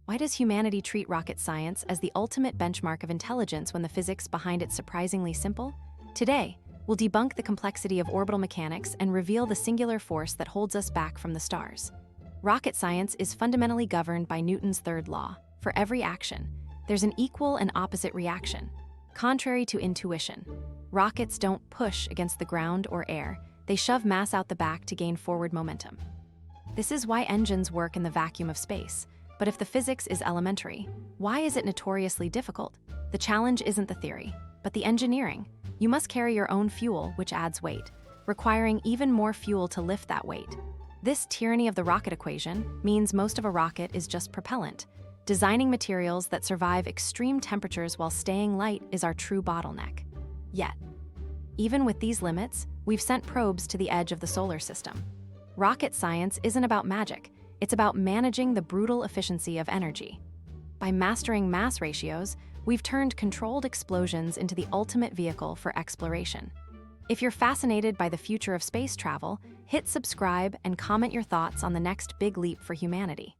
Why does humanity treat rocket science as the ultimate benchmark of intelligence when the physics behind it's surprisingly simple? Today, we'll debunk the complexity of orbital mechanics and reveal the singular force that holds us back from the stars. Rocket science is fundamentally governed by Newton's third law. For every action, there's an equal and opposite reaction. Contrary to intuition, rockets don't push against the ground or air, they shove mass out the back to gain forward momentum. This is why engines work in the vacuum of space. But if the physics is elementary, why is it notoriously difficult? The challenge isn't the theory, but the engineering. You must carry your own fuel, which adds weight, requiring even more fuel to lift that weight. This tyranny of the rocket equation means most of a rocket is just propellant. Designing materials that survive extreme temperatures while staying light is our true bottleneck. Yet, even with these limits, we've sent probes to the edge of the solar system. Rocket science isn't about magic, it's about managing the brutal efficiency of energy. By mastering mass ratios, we've turned controlled explosions into the ultimate vehicle for exploration. If you're fascinated by the future of space travel, hit subscribe and comment your thoughts on the next big leap for humanity.